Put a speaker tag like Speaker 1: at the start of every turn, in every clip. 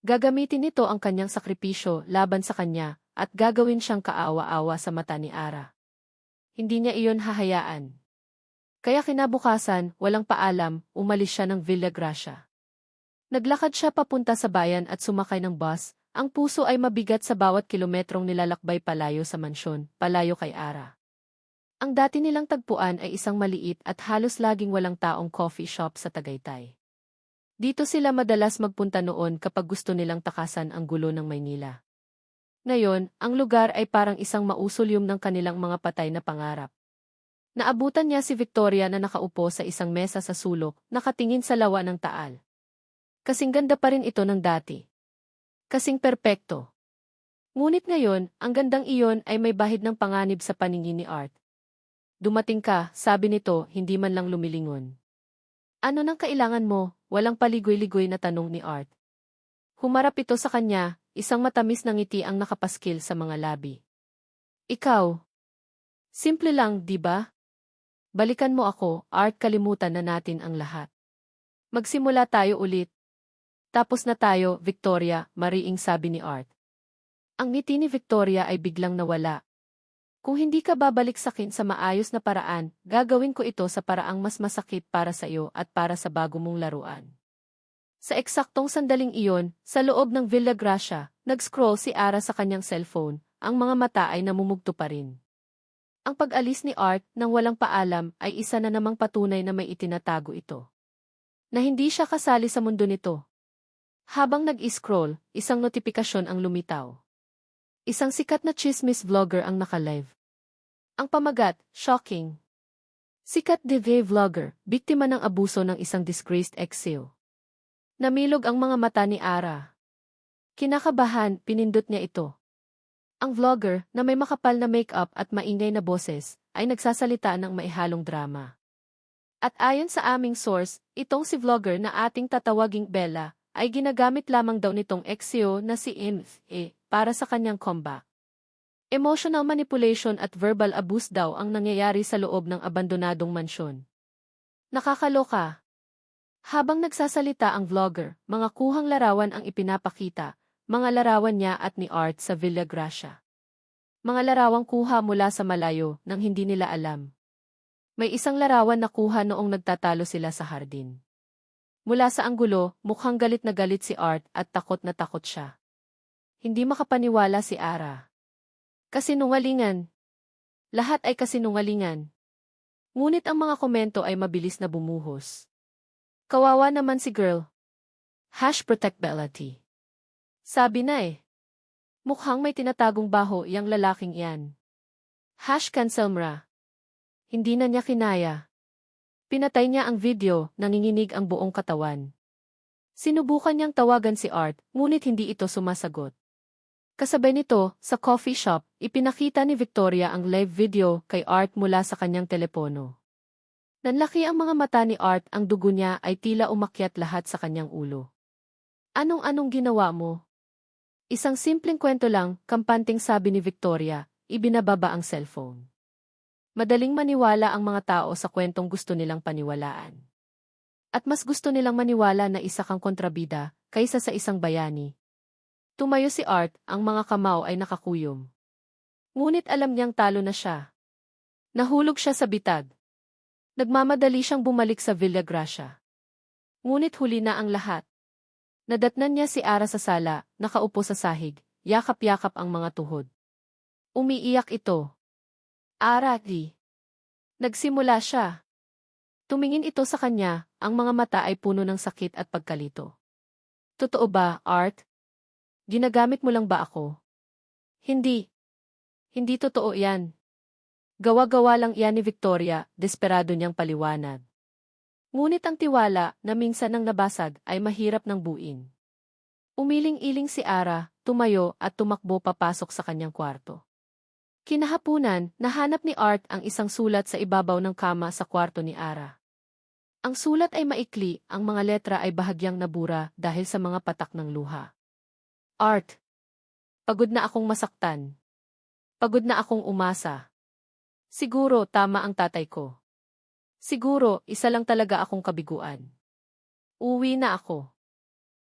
Speaker 1: Gagamitin nito ang kanyang sakripisyo laban sa kanya at gagawin siyang kaawa-awa sa mata ni Ara. Hindi niya iyon hahayaan. Kaya kinabukasan, walang paalam, umalis siya ng Villa Gracia. Naglakad siya papunta sa bayan at sumakay ng bus. Ang puso ay mabigat sa bawat kilometrong nilalakbay palayo sa mansyon, palayo kay Ara. Ang dati nilang tagpuan ay isang maliit at halos laging walang taong coffee shop sa Tagaytay. Dito sila madalas magpunta noon kapag gusto nilang takasan ang gulo ng Maynila. Ngayon, ang lugar ay parang isang mausoleum ng kanilang mga patay na pangarap. Naabutan niya si Victoria na nakaupo sa isang mesa sa sulok, nakatingin sa lawa ng Taal. Kasing ganda pa rin ito ng dati. Kasing perpekto. Ngunit ngayon, ang gandang iyon ay may bahid ng panganib sa paningin ni Art. Dumating ka, sabi nito, hindi man lang lumilingon. Ano nang kailangan mo? Walang paligoy-ligoy na tanong ni Art. Humarap ito sa kanya, isang matamis na ngiti ang nakapaskil sa mga labi. Ikaw? Simple lang, di ba? Balikan mo ako, Art, kalimutan na natin ang lahat. Magsimula tayo ulit. Tapos na tayo, Victoria, mariing sabi ni Art. Ang ngiti ni Victoria ay biglang nawala. Kung hindi ka babalik sa akin sa maayos na paraan, gagawin ko ito sa paraang mas masakit para sa iyo at para sa bago mong laruan. Sa eksaktong sandaling iyon, sa loob ng Villa Gracia, nag-scroll si Ara sa kanyang cellphone, ang mga mata ay namumugto pa rin. Ang pag-alis ni Art nang walang paalam ay isa na namang patunay na may itinatago ito. Na hindi siya kasali sa mundo nito. Habang nag-scroll, isang notifikasyon ang lumitaw. Isang sikat na chismis vlogger ang naka-live. Ang pamagat, shocking. Sikat TV vlogger, biktima ng abuso ng isang disgraced ex-CEO. Namilog ang mga mata ni Ara. Kinakabahan, pinindot niya ito. Ang vlogger, na may makapal na make-up at maingay na boses, ay nagsasalita ng maihalong drama. At ayon sa aming source, itong si vlogger na ating tatawaging Bella, ay ginagamit lamang daw nitong ex-CEO na si MFA para sa kanyang comeback. Emotional manipulation at verbal abuse daw ang nangyayari sa loob ng abandonadong mansyon. Nakakaloka. Habang nagsasalita ang vlogger, mga kuhang larawan ang ipinapakita, mga larawan niya at ni Art sa Villa Gracia. Mga larawang kuha mula sa malayo nang hindi nila alam. May isang larawan na kuha noong nagtatalo sila sa hardin. Mula sa anggulo, mukhang galit na galit si Art at takot na takot siya. Hindi makapaniwala si Ara. Kasinungalingan. Lahat ay kasinungalingan. Ngunit ang mga komento ay mabilis na bumuhos. Kawawa naman si girl. #protectBellaT. Sabi na eh. Mukhang may tinatagong baho yang lalaking iyan. #cancelmra. Hindi na niya kinaya. Pinatay niya ang video, nanginginig ang buong katawan. Sinubukan niyang tawagan si Art, ngunit hindi ito sumasagot. Kasabay nito, sa coffee shop, ipinakita ni Victoria ang live video kay Art mula sa kanyang telepono. Nanlaki ang mga mata ni Art, ang dugo niya ay tila umakyat lahat sa kanyang ulo. Anong ginawa mo? Isang simpleng kwento lang, kampanting sabi ni Victoria, ibinababa ang cellphone. Madaling maniwala ang mga tao sa kwentong gusto nilang paniwalaan. At mas gusto nilang maniwala na isa kang kontrabida, kaysa sa isang bayani. Tumayo si Art, ang mga kamao ay nakakuyom. Ngunit alam niyang talo na siya. Nahulog siya sa bitag. Nagmamadali siyang bumalik sa Villa Gracia. Ngunit huli na ang lahat. Nadatnan niya si Ara sa sala, nakaupo sa sahig, yakap-yakap ang mga tuhod. Umiiyak ito. Ara, di. Nagsimula siya. Tumingin ito sa kanya, ang mga mata ay puno ng sakit at pagkalito. Totoo ba, Art? Ginagamit mo lang ba ako? Hindi. Hindi totoo yan. Gawa-gawa lang yan ni Victoria, desperado niyang paliwanag. Ngunit ang tiwala, na minsan nang nabasag, ay mahirap nang buuin. Umiling-iling si Ara, tumayo at tumakbo papasok sa kanyang kwarto. Kinahapunan, nahanap ni Art ang isang sulat sa ibabaw ng kama sa kwarto ni Ara. Ang sulat ay maikli, ang mga letra ay bahagyang nabura dahil sa mga patak ng luha. Art. Pagod na akong masaktan. Pagod na akong umasa. Siguro tama ang tatay ko. Siguro isa lang talaga akong kabiguan. Uwi na ako.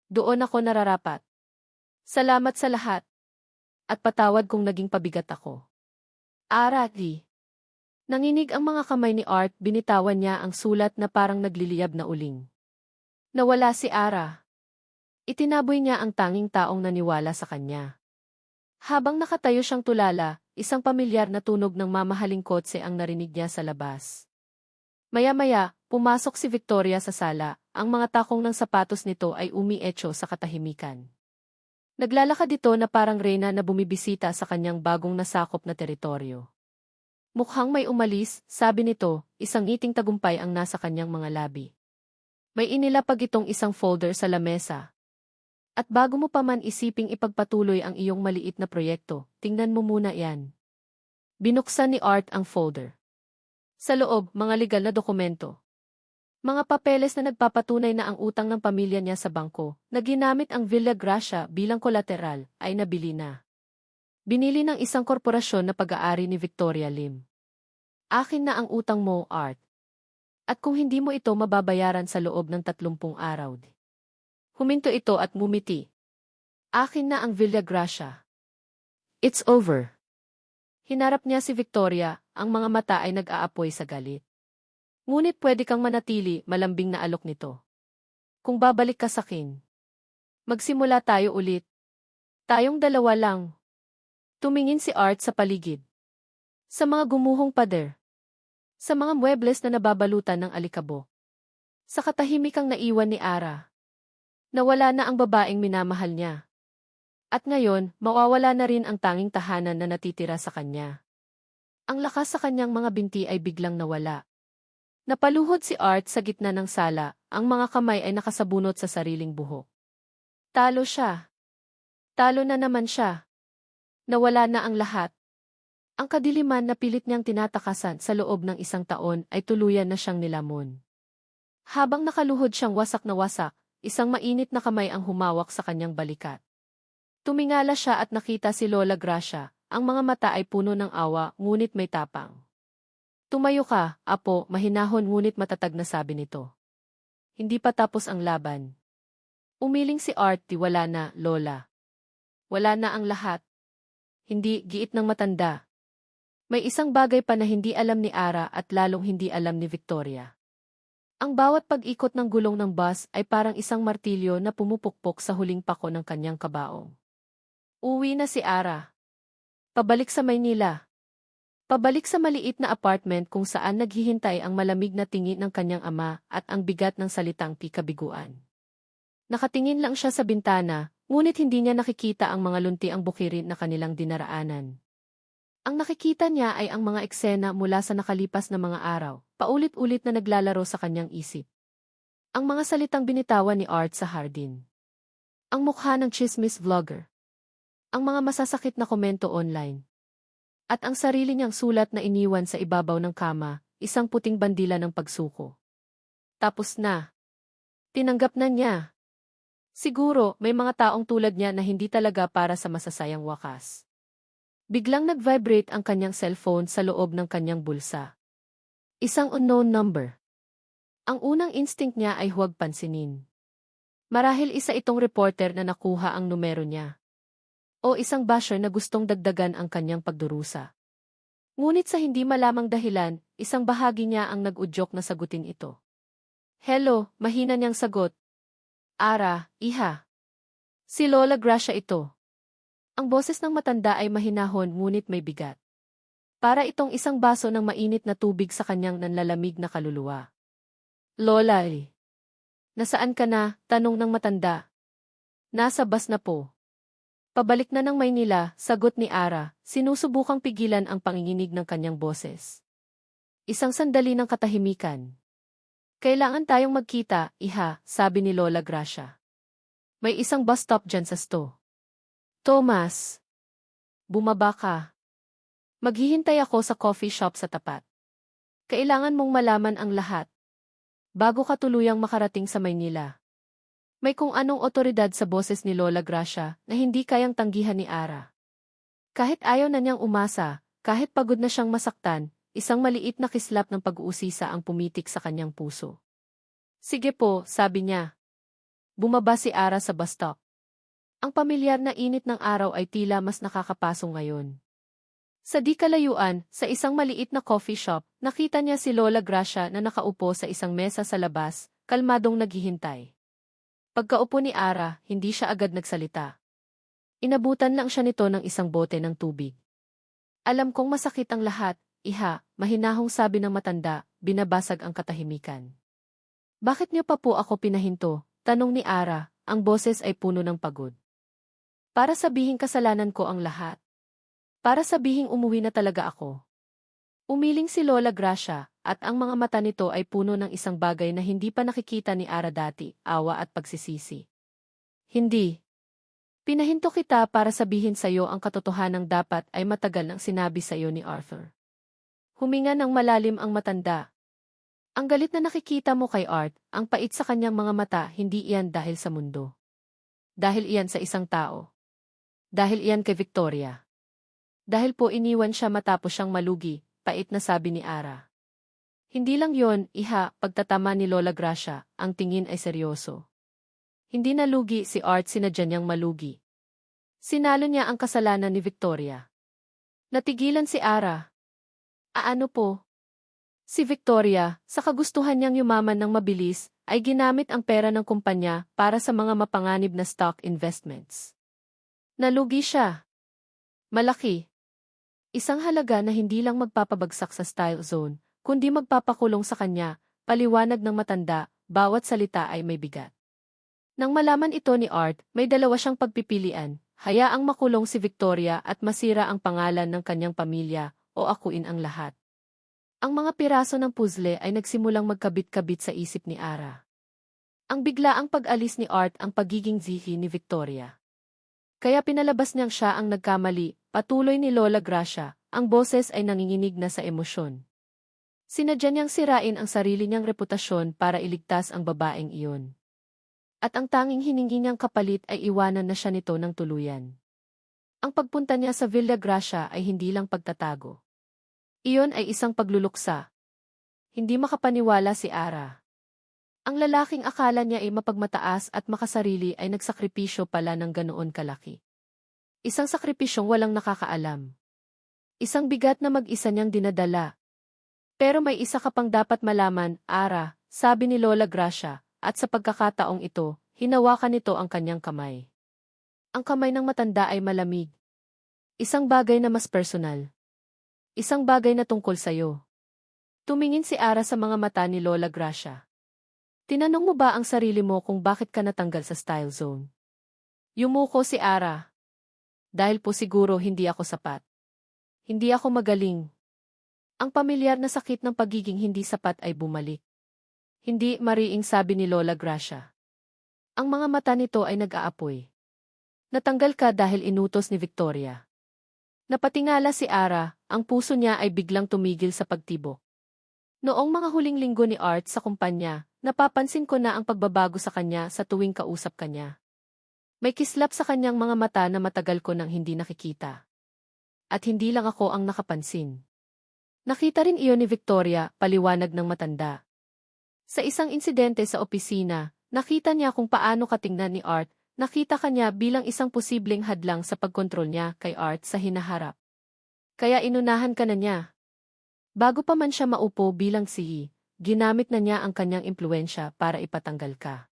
Speaker 1: Doon ako nararapat. Salamat sa lahat. At patawad kung naging pabigat ako. Ara, di. Nanginig ang mga kamay ni Art, binitawan niya ang sulat na parang nagliliyab na uling. Nawala si Ara. Itinaboy niya ang tanging taong naniwala sa kanya. Habang nakatayo siyang tulala, isang pamilyar na tunog ng mamahaling kotse ang narinig niya sa labas. Maya-maya, pumasok si Victoria sa sala, ang mga takong ng sapatos nito ay umietso sa katahimikan. Naglalakad ito na parang reyna na bumibisita sa kanyang bagong nasakop na teritoryo. Mukhang may umalis, sabi nito, isang ngiting tagumpay ang nasa kanyang mga labi. May inilapag itong isang folder sa lamesa. At bago mo pa man isiping ipagpatuloy ang iyong maliit na proyekto, tingnan mo muna yan. Binuksan ni Art ang folder. Sa loob, mga legal na dokumento. Mga papeles na nagpapatunay na ang utang ng pamilya niya sa bangko, na ginamit ang Villa Gracia bilang kolateral, ay nabili na. Binili ng isang korporasyon na pag-aari ni Victoria Lim. Akin na ang utang mo, Art. At kung hindi mo ito mababayaran sa loob ng 30 araw. Huminto ito at mumiti. Akin na ang Villa Gracia. It's over. Hinarap niya si Victoria, ang mga mata ay nag-aapoy sa galit. Ngunit pwede kang manatili, malambing na alok nito. Kung babalik ka sa akin. Magsimula tayo ulit. Tayong dalawa lang. Tumingin si Art sa paligid. Sa mga gumuhong pader. Sa mga muebles na nababalutan ng alikabok. Sa katahimikang naiwan ni Ara. Nawala na ang babaeng minamahal niya. At ngayon, mawawala na rin ang tanging tahanan na natitira sa kanya. Ang lakas sa kanyang mga binti ay biglang nawala. Napaluhod si Art sa gitna ng sala, ang mga kamay ay nakasabunot sa sariling buhok. Talo siya. Talo na naman siya. Nawala na ang lahat. Ang kadiliman na pilit niyang tinatakasan sa loob ng 1 taon ay tuluyan na siyang nilamon. Habang nakaluhod siyang wasak na wasak, isang mainit na kamay ang humawak sa kanyang balikat. Tumingala siya at nakita si Lola Gracia, ang mga mata ay puno ng awa ngunit may tapang. Tumayo ka, apo, mahinahon ngunit matatag na sabi nito. Hindi pa tapos ang laban. Umiling si Art, wala na, Lola. Wala na ang lahat. Hindi, giit ng matanda. May isang bagay pa na hindi alam ni Ara at lalong hindi alam ni Victoria. Ang bawat pag-ikot ng gulong ng bus ay parang isang martilyo na pumupukpok sa huling pako ng kanyang kabaong. Uwi na si Ara. Pabalik sa Maynila. Pabalik sa maliit na apartment kung saan naghihintay ang malamig na tingin ng kanyang ama at ang bigat ng salitang pikabiguan. Nakatingin lang siya sa bintana, ngunit hindi niya nakikita ang mga lunti ang bukirin na kanilang dinaraanan. Ang nakikita niya ay ang mga eksena mula sa nakalipas na mga araw, paulit-ulit na naglalaro sa kanyang isip. Ang mga salitang binitawan ni Art sa hardin. Ang mukha ng chismis vlogger. Ang mga masasakit na komento online. At ang sarili niyang sulat na iniwan sa ibabaw ng kama, isang puting bandila ng pagsuko. Tapos na. Tinanggap na niya. Siguro, may mga taong tulad niya na hindi talaga para sa masasayang wakas. Biglang nag-vibrate ang kanyang cellphone sa loob ng kanyang bulsa. Isang unknown number. Ang unang instinct niya ay huwag pansinin. Marahil isa itong reporter na nakuha ang numero niya. O isang basher na gustong dagdagan ang kanyang pagdurusa. Ngunit sa hindi malamang dahilan, isang bahagi niya ang nag-udyok na sagutin ito. Hello, mahina niyang sagot. Ara, iha. Si Lola Gracia ito. Ang boses ng matanda ay mahinahon ngunit may bigat. Para itong isang baso ng mainit na tubig sa kanyang nanlalamig na kaluluwa. Lola, nasaan ka na? Tanong ng matanda. Nasa bus na po. Pabalik na ng Maynila, sagot ni Ara, sinusubukang pigilan ang panginginig ng kanyang boses. Isang sandali ng katahimikan. Kailangan tayong magkita, iha, sabi ni Lola Gracia. May isang bus stop dyan sa sto. Thomas. Bumaba ka. Maghihintay ako sa coffee shop sa tapat. Kailangan mong malaman ang lahat. Bago ka tuluyang makarating sa Maynila. May kung anong otoridad sa boses ni Lola Gracia na hindi kayang tanggihan ni Ara. Kahit ayaw na niyang umasa, kahit pagod na siyang masaktan, isang maliit na kislap ng pag-uusisa ang pumitik sa kanyang puso. Sige po, sabi niya. Bumaba si Ara sa bus stop. Ang pamilyar na init ng araw ay tila mas nakakapaso ngayon. Sa di kalayuan, sa isang maliit na coffee shop, nakita niya si Lola Gracia na nakaupo sa isang mesa sa labas, kalmadong naghihintay. Pagkaupo ni Ara, hindi siya agad nagsalita. Inabutan lang siya nito ng isang bote ng tubig. Alam kong masakit ang lahat, iha, mahinahong sabi ng matanda, binabasag ang katahimikan. Bakit niyo pa po ako pinahinto? Tanong ni Ara, ang boses ay puno ng pagod. Para sabihing kasalanan ko ang lahat. Para sabihing umuwi na talaga ako. Umiling si Lola Gracia, at ang mga mata nito ay puno ng isang bagay na hindi pa nakikita ni Ara dati, awa at pagsisisi. Hindi. Pinahinto kita para sabihin sa'yo ang katotohanang dapat ay matagal nang sinabi sa'yo ni Arthur. Huminga ng malalim ang matanda. Ang galit na nakikita mo kay Art, ang pait sa kanyang mga mata, hindi iyan dahil sa mundo. Dahil iyan sa isang tao. Dahil iyan kay Victoria. Dahil po iniwan siya matapos siyang malugi, pait na sabi ni Ara. Hindi lang yon, iha, pagtatama ni Lola Gracia, ang tingin ay seryoso. Hindi nalugi si Art, sinadya niyang malugi. Sinalo niya ang kasalanan ni Victoria. Natigilan si Ara. Ano po? Si Victoria, sa kagustuhan niyang yumaman ng mabilis, ay ginamit ang pera ng kumpanya para sa mga mapanganib na stock investments. Nalugi siya. Malaki. Isang halaga na hindi lang magpapabagsak sa Style Zone, kundi magpapakulong sa kanya, paliwanag ng matanda, bawat salita ay may bigat. Nang malaman ito ni Art, may dalawa siyang pagpipilian, hayaang makulong si Victoria at masira ang pangalan ng kanyang pamilya, o akuin ang lahat. Ang mga piraso ng puzzle ay nagsimulang magkabit-kabit sa isip ni Ara. Ang biglaang pag-alis ni Art ang pagiging zihi ni Victoria. Kaya pinalabas niyang siya ang nagkamali, patuloy ni Lola Gracia, ang boses ay nanginginig na sa emosyon. Sinadya niyang sirain ang sarili niyang reputasyon para iligtas ang babaeng iyon. At ang tanging hiningi niyang kapalit ay iwanan na siya nito ng tuluyan. Ang pagpunta niya sa Villa Gracia ay hindi lang pagtatago. Iyon ay isang pagluluksa. Hindi makapaniwala si Ara. Ang lalaking akala niya ay mapagmataas at makasarili ay nagsakripisyo pala ng ganoon kalaki. Isang sakripisyong walang nakakaalam. Isang bigat na mag-isa niyang dinadala. Pero may isa ka pang dapat malaman, Ara, sabi ni Lola Gracia, at sa pagkakataong ito, hinawakan nito ang kanyang kamay. Ang kamay ng matanda ay malamig. Isang bagay na mas personal. Isang bagay na tungkol sa'yo. Tumingin si Ara sa mga mata ni Lola Gracia. Tinanong mo ba ang sarili mo kung bakit ka natanggal sa Style Zone? Yumuko si Ara. Dahil po siguro hindi ako sapat. Hindi ako magaling. Ang pamilyar na sakit ng pagiging hindi sapat ay bumalik. Hindi, mariing sabi ni Lola Gracia. Ang mga mata nito ay nag-aapoy. Natanggal ka dahil inutos ni Victoria. Napatingala si Ara, ang puso niya ay biglang tumigil sa pagtibok. Noong mga huling linggo ni Art sa kumpanya, napapansin ko na ang pagbabago sa kanya sa tuwing kausap kanya. May kislap sa kanyang mga mata na matagal ko nang hindi nakikita. At hindi lang ako ang nakapansin. Nakita rin iyon ni Victoria, paliwanag ng matanda. Sa isang insidente sa opisina, nakita niya kung paano katingnan ni Art, nakita kanya bilang isang posibleng hadlang sa pagkontrol niya kay Art sa hinaharap. Kaya inunahan ka na niya. Bago pa man siya maupo bilang sihi, ginamit na niya ang kanyang impluwensya para ipatanggal ka.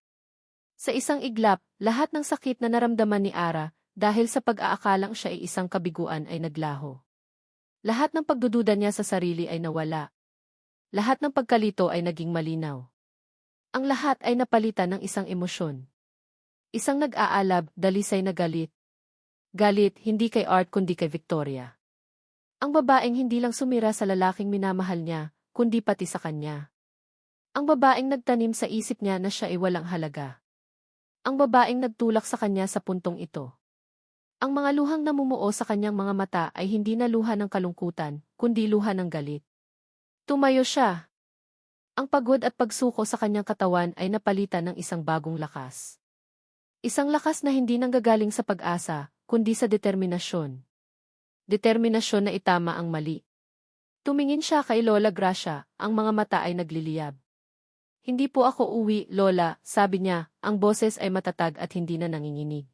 Speaker 1: Sa isang iglap, lahat ng sakit na naramdaman ni Ara, dahil sa pag-aakalang siya ay isang kabiguan ay naglaho. Lahat ng pagdududa niya sa sarili ay nawala. Lahat ng pagkalito ay naging malinaw. Ang lahat ay napalitan ng isang emosyon. Isang nag-aalab, dalisay na galit. Galit, hindi kay Art kundi kay Victoria. Ang babaeng hindi lang sumira sa lalaking minamahal niya, kundi pati sa kanya. Ang babaeng nagtanim sa isip niya na siya ay walang halaga. Ang babaeng nagtulak sa kanya sa puntong ito. Ang mga luhang namumuo sa kanyang mga mata ay hindi na luha ng kalungkutan, kundi luha ng galit. Tumayo siya. Ang pagod at pagsuko sa kanyang katawan ay napalitan ng isang bagong lakas. Isang lakas na hindi nanggagaling sa pag-asa, kundi sa determinasyon. Determinasyon na itama ang mali. Tumingin siya kay Lola Gracia, ang mga mata ay nagliliyab. Hindi po ako uwi, Lola, sabi niya, ang boses ay matatag at hindi na nanginginig.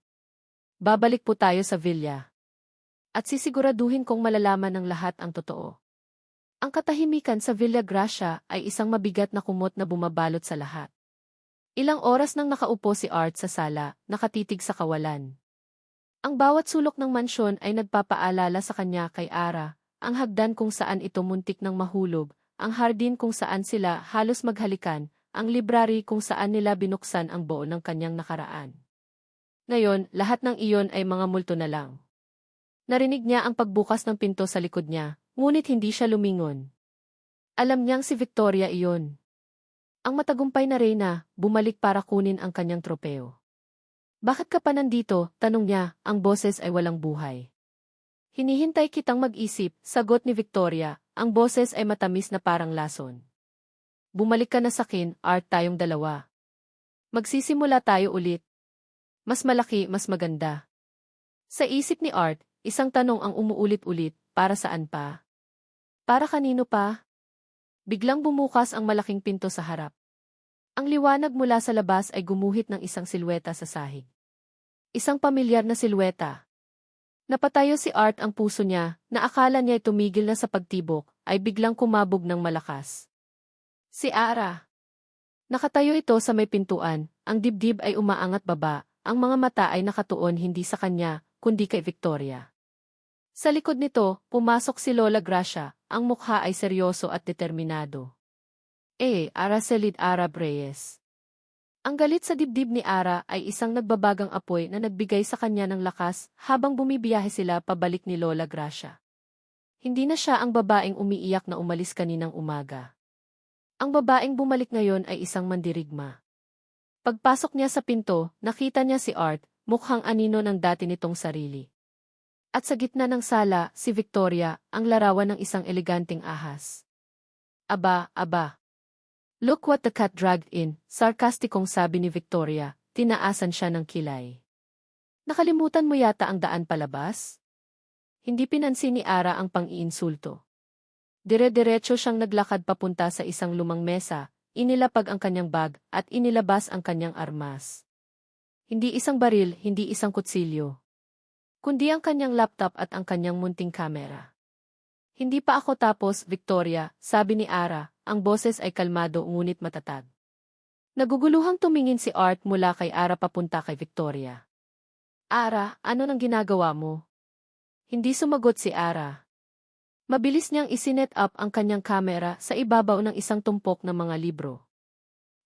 Speaker 1: Babalik po tayo sa villa. At sisiguraduhin kong malalaman ng lahat ang totoo. Ang katahimikan sa Villa Gracia ay isang mabigat na kumot na bumabalot sa lahat. Ilang oras nang nakaupo si Art sa sala, nakatitig sa kawalan. Ang bawat sulok ng mansyon ay nagpapaalala sa kanya kay Ara, ang hagdan kung saan ito muntik ng mahulog, ang hardin kung saan sila halos maghalikan, ang library kung saan nila binuksan ang buo ng kanyang nakaraan. Ngayon, lahat ng iyon ay mga multo na lang. Narinig niya ang pagbukas ng pinto sa likod niya, ngunit hindi siya lumingon. Alam niyang si Victoria iyon. Ang matagumpay na reyna, bumalik para kunin ang kanyang tropeo. Bakit ka pa nandito? Tanong niya, ang boses ay walang buhay. Hinihintay kitang mag-isip, sagot ni Victoria, ang boses ay matamis na parang lason. Bumalik ka na sakin, Art, tayong dalawa. Magsisimula tayo ulit. Mas malaki, mas maganda. Sa isip ni Art, isang tanong ang umuulit-ulit, para saan pa? Para kanino pa? Biglang bumukas ang malaking pinto sa harap. Ang liwanag mula sa labas ay gumuhit ng isang silweta sa sahig. Isang pamilyar na silweta. Napatayo si Art, ang puso niya, na akala niya ay tumigil na sa pagtibok, ay biglang kumabog ng malakas. Si Ara. Nakatayo ito sa may pintuan, ang dibdib ay umaangat baba, ang mga mata ay nakatuon hindi sa kanya, kundi kay Victoria. Sa likod nito, pumasok si Lola Gracia, ang mukha ay seryoso at determinado. Aracelit Ara Reyes. Ang galit sa dibdib ni Ara ay isang nagbabagang apoy na nagbigay sa kanya ng lakas habang bumibiyahe sila pabalik ni Lola Gracia. Hindi na siya ang babaeng umiiyak na umalis kaninang umaga. Ang babaeng bumalik ngayon ay isang mandirigma. Pagpasok niya sa pinto, nakita niya si Art, mukhang anino ng dati nitong sarili. At sa gitna ng sala, si Victoria, ang larawan ng isang eleganteng ahas. Aba. Look what the cat dragged in, sarkastikong sabi ni Victoria, tinaasan siya ng kilay. Nakalimutan mo yata ang daan palabas? Hindi pinansin ni Ara ang pang-iinsulto. Dire-diretso siyang naglakad papunta sa isang lumang mesa, inilapag ang kanyang bag, at inilabas ang kanyang armas. Hindi isang baril, hindi isang kutsilyo. Kundi ang kanyang laptop at ang kanyang munting kamera. Hindi pa ako tapos, Victoria, sabi ni Ara, ang boses ay kalmado ngunit matatag. Naguguluhang tumingin si Art mula kay Ara papunta kay Victoria. Ara, ano nang ginagawa mo? Hindi sumagot si Ara. Mabilis niyang isinet up ang kanyang kamera sa ibabaw ng isang tumpok ng mga libro.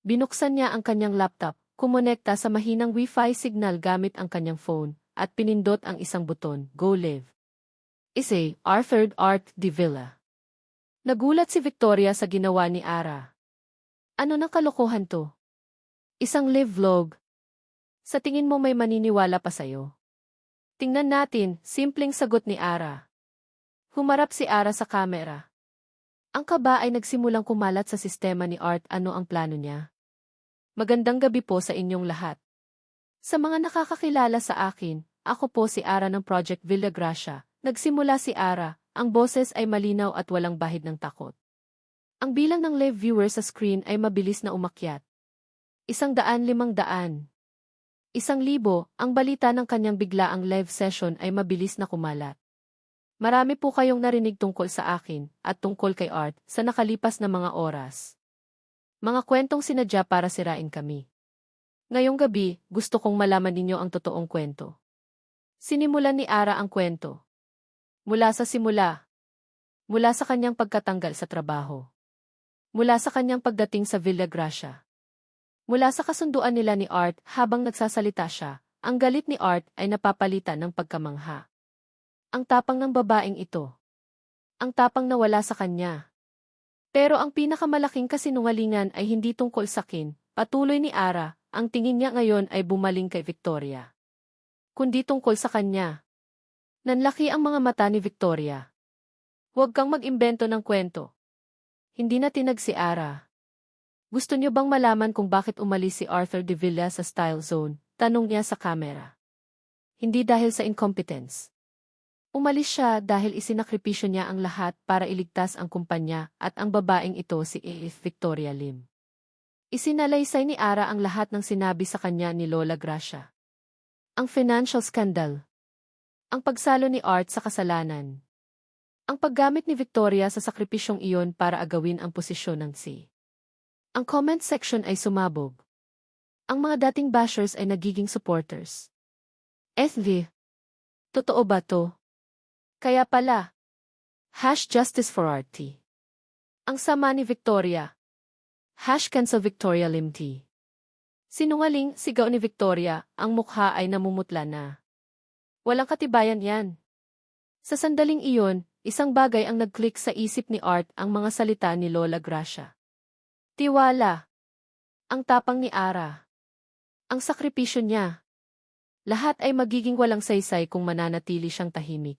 Speaker 1: Binuksan niya ang kanyang laptop, kumonekta sa mahinang Wi-Fi signal gamit ang kanyang phone, at pinindot ang isang buton, Go Live. Arthur Art de Villa. Nagulat si Victoria sa ginawa ni Ara. Ano nang kalokohan to? Isang live vlog. Sa tingin mo may maniniwala pa sa'yo? Tingnan natin, simpleng sagot ni Ara. Humarap si Ara sa kamera. Ang kaba ay nagsimulang kumalat sa sistema ni Art. Ano ang plano niya? Magandang gabi po sa inyong lahat. Sa mga nakakakilala sa akin, ako po si Ara ng Project Villa Gracia. Nagsimula si Ara, ang boses ay malinaw at walang bahid ng takot. Ang bilang ng live viewer sa screen ay mabilis na umakyat. 100,500. 1,000, ang balita ng kanyang biglaang live session ay mabilis na kumalat. Marami po kayong narinig tungkol sa akin, at tungkol kay Art, sa nakalipas na mga oras. Mga kwentong sinadya para sirain kami. Ngayong gabi, gusto kong malaman ninyo ang totoong kwento. Sinimulan ni Ara ang kwento. Mula sa simula. Mula sa kanyang pagkatanggal sa trabaho. Mula sa kanyang pagdating sa Villa Gracia. Mula sa kasunduan nila ni Art habang nagsasalita siya, ang galit ni Art ay napapalitan ng pagkamangha. Ang tapang ng babaeng ito. Ang tapang na wala sa kanya. Pero ang pinakamalaking kasinungalingan ay hindi tungkol sa akin, patuloy ni Ara, ang tingin niya ngayon ay bumaling kay Victoria. Kundi tungkol sa kanya. Nanlaki ang mga mata ni Victoria. Huwag kang mag-imbento ng kwento. Hindi na tinag si Ara. Gusto niyo bang malaman kung bakit umalis si Arthur de Villa sa Style Zone? Tanong niya sa kamera. Hindi dahil sa incompetence. Umalis siya dahil isinakripisyo niya ang lahat para iligtas ang kumpanya at ang babaeng ito si Victoria Lim. Isinalaysay ni Ara ang lahat ng sinabi sa kanya ni Lola Gracia. Ang financial scandal. Ang pagsalo ni Art sa kasalanan. Ang paggamit ni Victoria sa sakripisyong iyon para agawin ang posisyon ng si. Ang comment section ay sumabog. Ang mga dating bashers ay nagiging supporters. FV. Totoo ba to? Kaya pala. #Justice for RT. Ang sama ni Victoria. #Cancel Victoria Limty. Sinungaling, sigaw ni Victoria, ang mukha ay namumutla na. Walang katibayan yan. Sa sandaling iyon, isang bagay ang nag-click sa isip ni Art, ang mga salita ni Lola Gracia. Tiwala. Ang tapang ni Ara. Ang sakripisyo niya. Lahat ay magiging walang saysay kung mananatili siyang tahimik.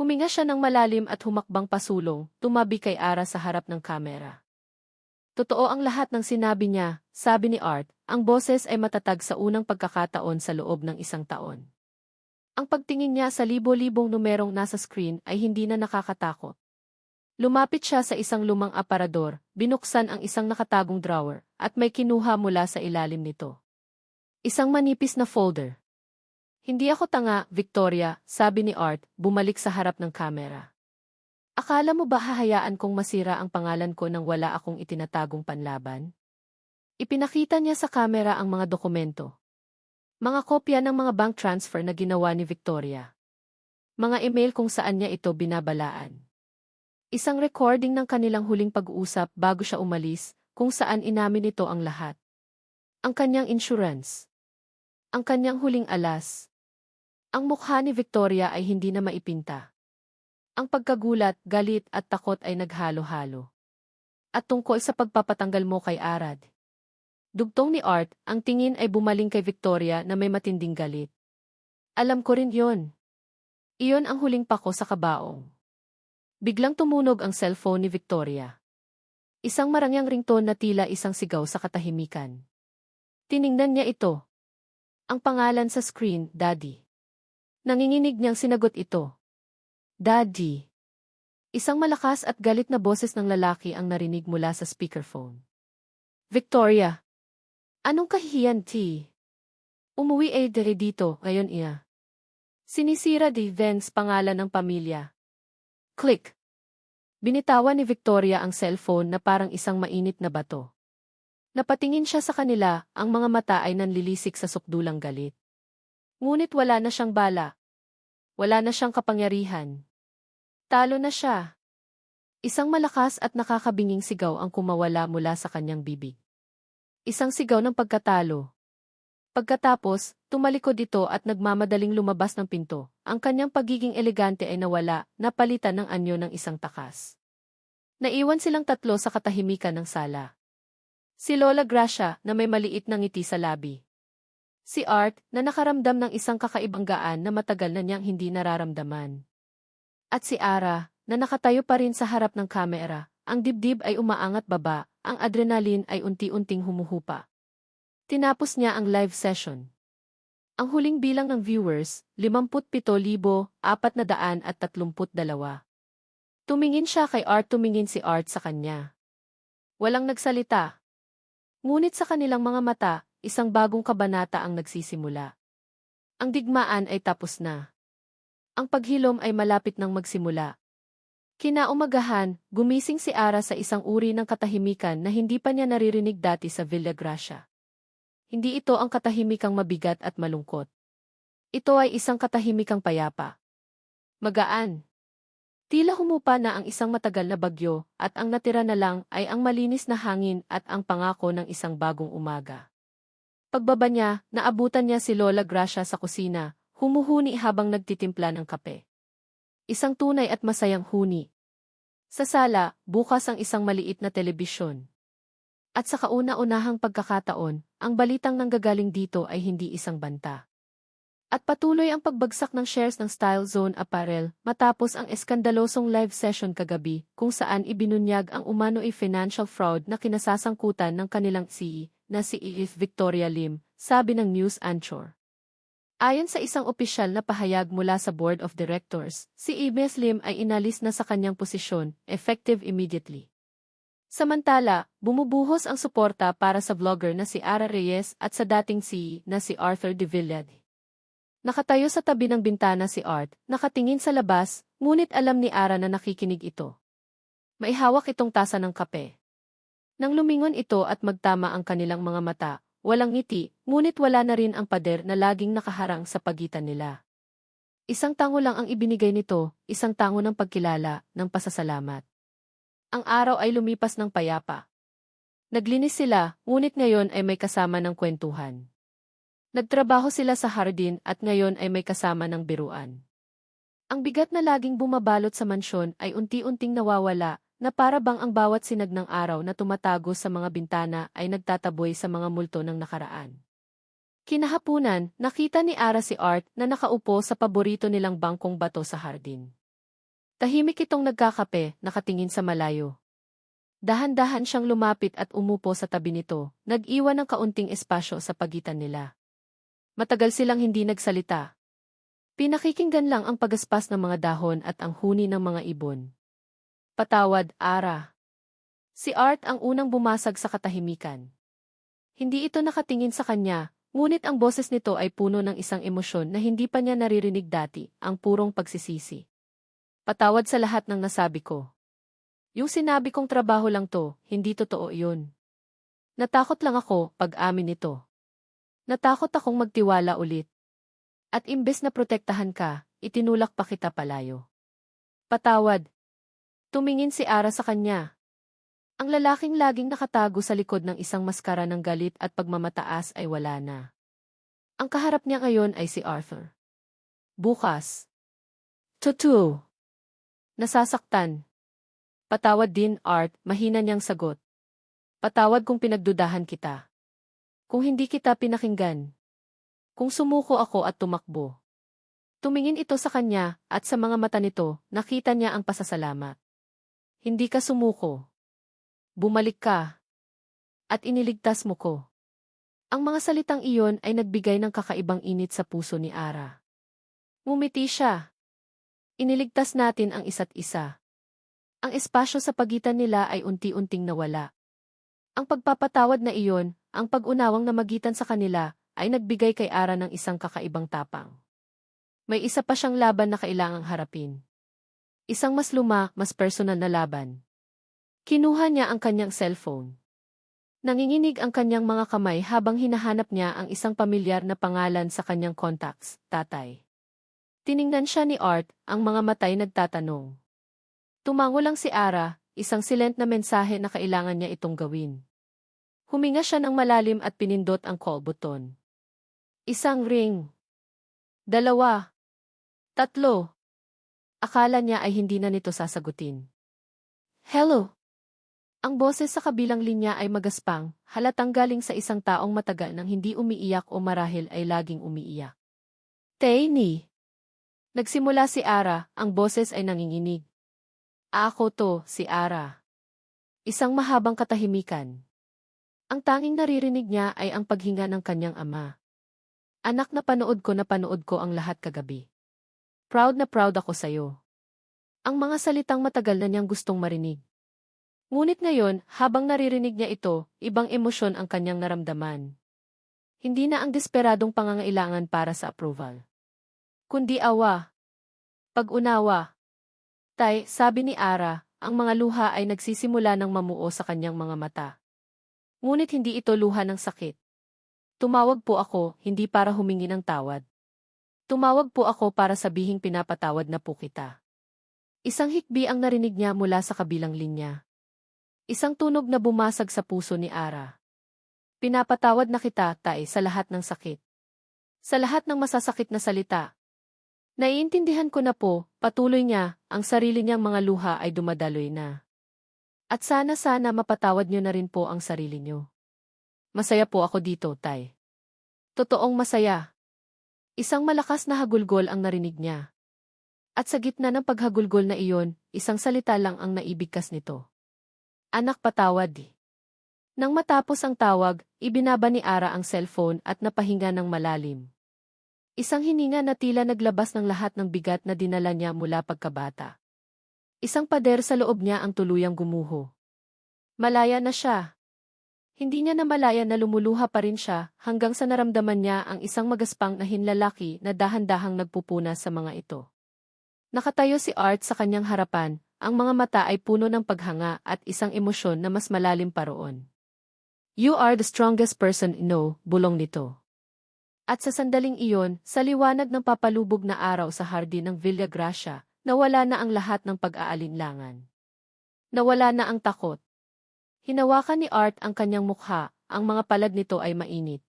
Speaker 1: Huminga siya ng malalim at humakbang pasulong, tumabi kay Ara sa harap ng kamera. Totoo ang lahat ng sinabi niya, sabi ni Art, ang boses ay matatag sa unang pagkakataon sa loob ng isang taon. Ang pagtingin niya sa libo-libong numerong nasa screen ay hindi na nakakatakot. Lumapit siya sa isang lumang aparador, binuksan ang isang nakatagong drawer, at may kinuha mula sa ilalim nito. Isang manipis na folder. Hindi ako tanga, Victoria, sabi ni Art, bumalik sa harap ng kamera. Akala mo ba hahayaan kong masira ang pangalan ko nang wala akong itinatagong panlaban? Ipinakita niya sa kamera ang mga dokumento. Mga kopya ng mga bank transfer na ginawa ni Victoria. Mga email kung saan niya ito binabalaan. Isang recording ng kanilang huling pag-uusap bago siya umalis, kung saan inamin nito ang lahat. Ang kanyang insurance. Ang kanyang huling alas. Ang mukha ni Victoria ay hindi na maipinta. Ang pagkagulat, galit at takot ay naghalo-halo. At tungkol sa pagpapatanggal mo kay Arad. Dugtong ni Art, ang tingin ay bumaling kay Victoria na may matinding galit. Alam ko rin yon. Iyon ang huling pako sa kabaong. Biglang tumunog ang cellphone ni Victoria. Isang marangyang ringtone na tila isang sigaw sa katahimikan. Tiningnan niya ito. Ang pangalan sa screen, Daddy. Nanginginig niyang sinagot ito. Daddy. Isang malakas at galit na boses ng lalaki ang narinig mula sa speakerphone. Victoria. Anong kahihiyan, T? Umuwi dire dito, ngayon iya. Sinisira di Vance pangalan ng pamilya. Click. Binitawan ni Victoria ang cellphone na parang isang mainit na bato. Napatingin siya sa kanila, ang mga mata ay nanlilisik sa sukdulang galit. Ngunit wala na siyang bala. Wala na siyang kapangyarihan. Talo na siya. Isang malakas at nakakabinging sigaw ang kumawala mula sa kanyang bibig. Isang sigaw ng pagkatalo. Pagkatapos, tumalikod ito at nagmamadaling lumabas ng pinto. Ang kanyang pagiging elegante ay nawala, napalitan ng anyo ng isang takas. Naiwan silang tatlo sa katahimikan ng sala. Si Lola Gracia na may maliit na ngiti sa labi. Si Art na nakaramdam ng isang kakaibang gaan na matagal na niyang hindi nararamdaman. At si Ara na nakatayo pa rin sa harap ng kamera, ang dibdib ay umaangat baba, ang adrenaline ay unti-unting humuhupa. Tinapos niya ang live session. Ang huling bilang ng viewers, 57,432. Tumingin siya kay Art, tumingin si Art sa kanya. Walang nagsalita. Ngunit sa kanilang mga mata, isang bagong kabanata ang nagsisimula. Ang digmaan ay tapos na. Ang paghilom ay malapit nang magsimula. Kinaumagahan, gumising si Ara sa isang uri ng katahimikan na hindi pa niya naririnig dati sa Villa Gracia. Hindi ito ang katahimikang mabigat at malungkot. Ito ay isang katahimikang payapa. Magaan. Tila humupa na ang isang matagal na bagyo at ang natira na lang ay ang malinis na hangin at ang pangako ng isang bagong umaga. Pagbaba niya, naabutan niya si Lola Gracia sa kusina, humuhuni habang nagtitimpla ng kape. Isang tunay at masayang huni. Sa sala, bukas ang isang maliit na telebisyon. At sa kauna-unahang pagkakataon, ang balitang nanggagaling dito ay hindi isang banta. At patuloy ang pagbagsak ng shares ng Style Zone Apparel matapos ang eskandalosong live session kagabi kung saan ibinunyag ang umano'y financial fraud na kinasasangkutan ng kanilang CEO na si Edith Victoria Lim, sabi ng news anchor. Ayon sa isang opisyal na pahayag mula sa Board of Directors, si Edith Lim ay inalis na sa kanyang posisyon, effective immediately. Samantala, bumubuhos ang suporta para sa vlogger na si Ara Reyes at sa dating CEO na si Arthur De Villade. Nakatayo sa tabi ng bintana si Art, nakatingin sa labas, ngunit alam ni Ara na nakikinig ito. May hawak itong tasa ng kape. Nang lumingon ito at magtama ang kanilang mga mata, walang ngiti, ngunit wala na rin ang pader na laging nakaharang sa pagitan nila. Isang tango lang ang ibinigay nito, isang tango ng pagkilala, ng pasasalamat. Ang araw ay lumipas ng payapa. Naglinis sila, ngunit ngayon ay may kasama ng kwentuhan. Nagtrabaho sila sa hardin at ngayon ay may kasama ng biruan. Ang bigat na laging bumabalot sa mansyon ay unti-unting nawawala, na para bang ang bawat sinag ng araw na tumatago sa mga bintana ay nagtataboy sa mga multo ng nakaraan. Kinahapunan, nakita ni Ara si Art na nakaupo sa paborito nilang bangkong bato sa hardin. Tahimik itong nagkakape, nakatingin sa malayo. Dahan-dahan siyang lumapit at umupo sa tabi nito, nag-iwan ng kaunting espasyo sa pagitan nila. Matagal silang hindi nagsalita. Pinakikinggan lang ang pagaspas ng mga dahon at ang huni ng mga ibon. Patawad, Ara. Si Art ang unang bumasag sa katahimikan. Hindi ito nakatingin sa kanya, ngunit ang boses nito ay puno ng isang emosyon na hindi pa niya naririnig dati, ang purong pagsisisi. Patawad sa lahat ng nasabi ko. Yung sinabi kong trabaho lang to, hindi totoo yun. Natakot lang ako pag-amin nito. Natakot akong magtiwala ulit. At imbes na protektahan ka, itinulak pa kita palayo. Patawad. Tumingin si Ara sa kanya. Ang lalaking laging nakatago sa likod ng isang maskara ng galit at pagmamataas ay wala na. Ang kaharap niya ngayon ay si Arthur. Bukas. Totoo. Nasasaktan. Patawad din, Art, mahina niyang sagot. Patawad kung pinagdudahan kita. Kung hindi kita pinakinggan. Kung sumuko ako at tumakbo. Tumingin ito sa kanya, at sa mga mata nito, nakita niya ang pasasalamat. Hindi ka sumuko. Bumalik ka. At iniligtas mo ko. Ang mga salitang iyon ay nagbigay ng kakaibang init sa puso ni Ara. Ngumiti siya. Iniligtas natin ang isa't isa. Ang espasyo sa pagitan nila ay unti-unting nawala. Ang pagpapatawad na iyon, ang pag-unawang namagitan sa kanila, ay nagbigay kay Ara ng isang kakaibang tapang. May isa pa siyang laban na kailangang harapin. Isang mas mas personal na laban. Kinuha niya ang kanyang cellphone. Nanginginig ang kanyang mga kamay habang hinahanap niya ang isang pamilyar na pangalan sa kanyang contacts, tatay. Tiningnan siya ni Art, ang mga matay nagtatanong. Tumango lang si Ara, isang silent na mensahe na kailangan niya itong gawin. Huminga siya ng malalim at pinindot ang call button. Isang ring. 2. 3. Akala niya ay hindi na nito sasagutin. Hello. Ang boses sa kabilang linya ay magaspang, halatang galing sa isang taong matagal nang hindi umiiyak o marahil ay laging umiiyak. Tayni. Nagsimula si Ara, ang boses ay nanginginig. Ako to, si Ara. Isang mahabang katahimikan. Ang tanging naririnig niya ay ang paghinga ng kanyang ama. Anak, na panood ko ang lahat kagabi. Proud na proud ako sa'yo. Ang mga salitang matagal na niyang gustong marinig. Ngunit ngayon, habang naririnig niya ito, ibang emosyon ang kanyang naramdaman. Hindi na ang desperadong pangangailangan para sa approval. Kundi awa. Pag-unawa. Tay, sabi ni Ara, ang mga luha ay nagsisimula ng mamuo sa kanyang mga mata. Ngunit hindi ito luha ng sakit. Tumawag po ako, hindi para humingi ng tawad. Tumawag po ako para sabihing pinapatawad na po kita. Isang hikbi ang narinig niya mula sa kabilang linya. Isang tunog na bumasag sa puso ni Ara. Pinapatawad na kita, tay, sa lahat ng sakit. Sa lahat ng masasakit na salita. Naiintindihan ko na po, patuloy niya, ang sarili niyang mga luha ay dumadaloy na. At sana mapatawad niyo na rin po ang sarili niyo. Masaya po ako dito, tay. Totoong masaya. Isang malakas na hagulgol ang narinig niya. At sa gitna ng paghagulgol na iyon, isang salita lang ang naibigkas nito. Anak, patawad. Nang matapos ang tawag, ibinaba ni Ara ang cellphone at napahinga ng malalim. Isang hininga na tila naglabas ng lahat ng bigat na dinala niya mula pagkabata. Isang pader sa loob niya ang tuluyang gumuho. Malaya na siya. Hindi niya namalayan na lumuluha pa rin siya hanggang sa naramdaman niya ang isang magaspang na hinlalaki na dahan-dahang nagpupuna sa mga ito. Nakatayo si Art sa kanyang harapan, ang mga mata ay puno ng paghanga at isang emosyon na mas malalim pa roon. "You are the strongest person I know," bulong nito. At sa sandaling iyon, sa liwanag ng papalubog na araw sa hardin ng Villa Gracia, nawala na ang lahat ng pag-aalinlangan. Nawala na ang takot. Hinawakan ni Art ang kanyang mukha, ang mga palad nito ay mainit.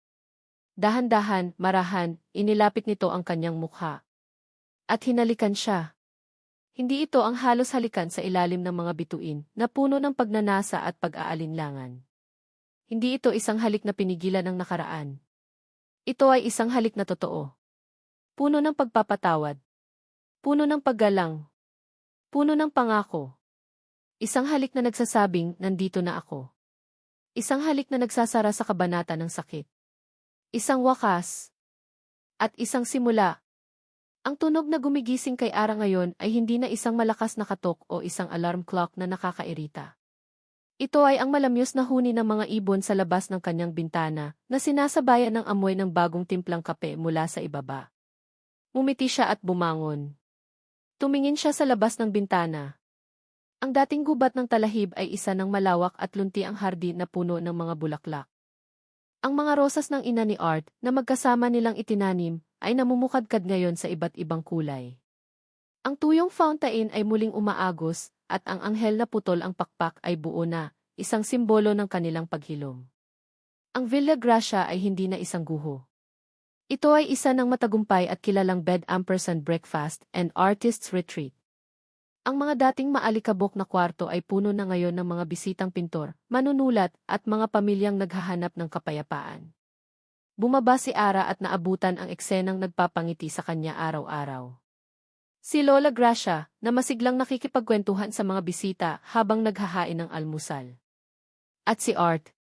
Speaker 1: Dahan-dahan, marahan, inilapit nito ang kanyang mukha. At hinalikan siya. Hindi ito ang halos halikan sa ilalim ng mga bituin na puno ng pagnanasa at pag-aalinlangan. Hindi ito isang halik na pinigilan ng nakaraan. Ito ay isang halik na totoo. Puno ng pagpapatawad. Puno ng paggalang. Puno ng pangako. Isang halik na nagsasabing, nandito na ako. Isang halik na nagsasara sa kabanata ng sakit. Isang wakas. At isang simula. Ang tunog na gumigising kay Ara ngayon ay hindi na isang malakas na katok o isang alarm clock na nakakairita. Ito ay ang malamyos na huni ng mga ibon sa labas ng kanyang bintana na sinasabayan ng amoy ng bagong timplang kape mula sa ibaba. Ngumiti siya at bumangon. Tumingin siya sa labas ng bintana. Ang dating gubat ng talahib ay isa ng malawak at lunti ang hardin na puno ng mga bulaklak. Ang mga rosas ng ina ni Art na magkasama nilang itinanim ay namumukadkad ngayon sa iba't ibang kulay. Ang tuyong fountain ay muling umaagos at ang anghel na putol ang pakpak ay buo na, isang simbolo ng kanilang paghilom. Ang Villa Gracia ay hindi na isang guho. Ito ay isa ng matagumpay at kilalang bed ampersand breakfast and artist's retreat. Ang mga dating maalikabok na kwarto ay puno na ngayon ng mga bisitang pintor, manunulat at mga pamilyang naghahanap ng kapayapaan. Bumaba si Ara at naabutan ang eksenang nagpapangiti sa kanya araw-araw. Si Lola Gracia, na masiglang nakikipagkwentuhan sa mga bisita habang naghahain ng almusal. At si Art.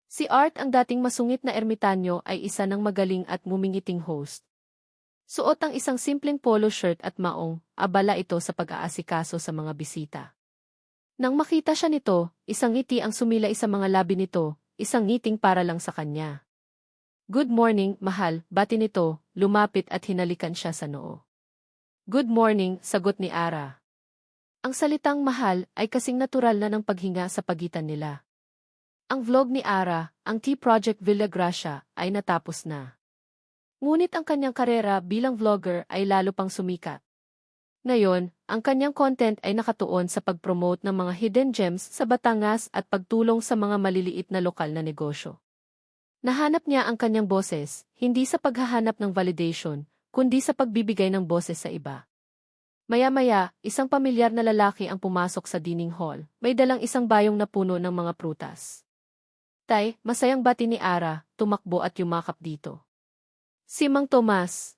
Speaker 1: Si Art, ang dating masungit na ermitanyo, ay isa ng magaling at mumingiting host. Suot ang isang simpleng polo shirt at maong, abala ito sa pag-aasikaso sa mga bisita. Nang makita siya nito, isang ngiti ang sumilay sa mga labi nito, isang ngiting para lang sa kanya. "Good morning, mahal," bati nito, lumapit at hinalikan siya sa noo. "Good morning," sagot ni Ara. Ang salitang mahal ay kasing natural na ng paghinga sa pagitan nila. Ang vlog ni Ara, ang Tea Project Villa Gracia, ay natapos na. Ngunit ang kanyang karera bilang vlogger ay lalo pang sumikat. Ngayon, ang kanyang content ay nakatuon sa pag-promote ng mga hidden gems sa Batangas at pagtulong sa mga maliliit na lokal na negosyo. Nahanap niya ang kanyang boses, hindi sa paghahanap ng validation, kundi sa pagbibigay ng boses sa iba. Maya-maya, isang pamilyar na lalaki ang pumasok sa dining hall, may dalang isang bayong na puno ng mga prutas. "Tay," masayang bati ni Ara, tumakbo at yumakap dito. Si Mang Tomas.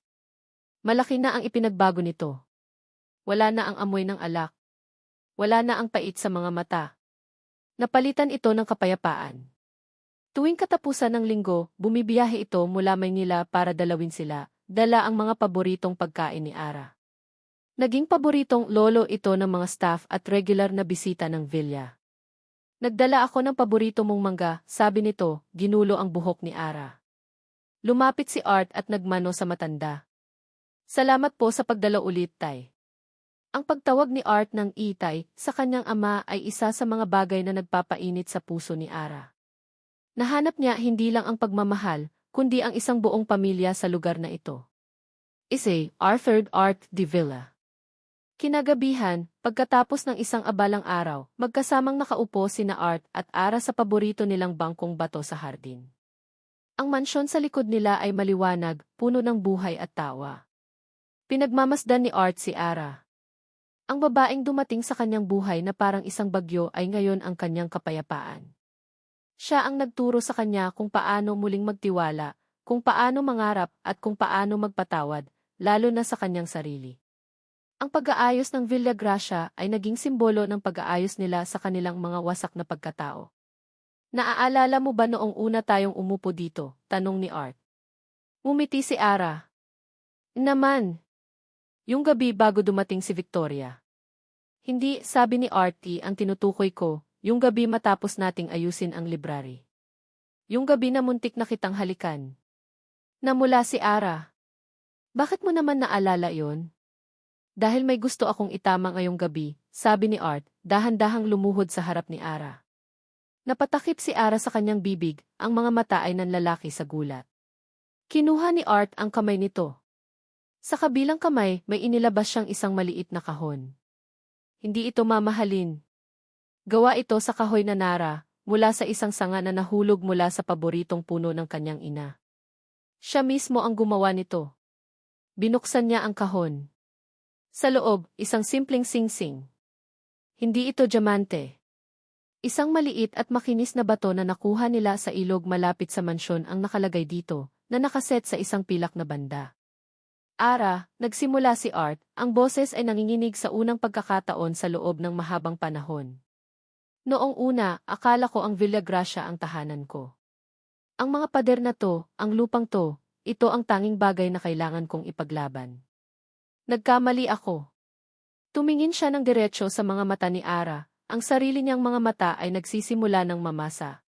Speaker 1: Malaki na ang ipinagbago nito. Wala na ang amoy ng alak. Wala na ang pait sa mga mata. Napalitan ito ng kapayapaan. Tuwing katapusan ng linggo, bumibiyahe ito mula Maynila para dalawin sila, dala ang mga paboritong pagkain ni Ara. Naging paboritong lolo ito ng mga staff at regular na bisita ng villa. "Nagdala ako ng paborito mong mangga," sabi nito, ginulo ang buhok ni Ara. Lumapit si Art at nagmano sa matanda. "Salamat po sa pagdala ulit, Tay." Ang pagtawag ni Art ng itay sa kanyang ama ay isa sa mga bagay na nagpapainit sa puso ni Ara. Nahanap niya hindi lang ang pagmamahal, kundi ang isang buong pamilya sa lugar na ito. Arthur Art de Villa. Kinagabihan, pagkatapos ng isang abalang araw, magkasamang nakaupo sina Art at Ara sa paborito nilang bangkong bato sa hardin. Ang mansyon sa likod nila ay maliwanag, puno ng buhay at tawa. Pinagmamasdan ni Art si Ara. Ang babaeng dumating sa kanyang buhay na parang isang bagyo ay ngayon ang kanyang kapayapaan. Siya ang nagturo sa kanya kung paano muling magtiwala, kung paano mangarap at kung paano magpatawad, lalo na sa kanyang sarili. Ang pag-aayos ng Villa Gracia ay naging simbolo ng pag-aayos nila sa kanilang mga wasak na pagkatao. "Naaalala mo ba noong una tayong umupo dito?" tanong ni Art. Ngumiti si Ara. "Naman. Yung gabi bago dumating si Victoria." "Hindi," sabi ni Artie, "ang tinutukoy ko, yung gabi matapos nating ayusin ang library." Yung gabi na muntik na kitang halikan. Namula si Ara. Bakit mo naman naalala yon? Dahil may gusto akong itama ngayong gabi, sabi ni Art, dahan-dahang lumuhod sa harap ni Ara. Napatakip si Ara sa kanyang bibig, ang mga mata ay nanlalaki sa gulat. Kinuha ni Art ang kamay nito. Sa kabilang kamay, may inilabas siyang isang maliit na kahon. Hindi ito mamahalin. Gawa ito sa kahoy na nara, mula sa isang sanga na nahulog mula sa paboritong puno ng kanyang ina. Siya mismo ang gumawa nito. Binuksan niya ang kahon. Sa loob, isang simpleng singsing. Hindi ito diamante. Isang maliit at makinis na bato na nakuha nila sa ilog malapit sa mansyon ang nakalagay dito, na nakaset sa isang pilak na banda. Ara, nagsimula si Art, ang boses ay nanginginig sa unang pagkakataon sa loob ng mahabang panahon. Noong una, akala ko ang Villa Gracia ang tahanan ko. Ang mga pader na to, ang lupang to, ito ang tanging bagay na kailangan kong ipaglaban. Nagkamali ako. Tumingin siya ng diretso sa mga mata ni Ara, ang sarili niyang mga mata ay nagsisimula ng mamasa.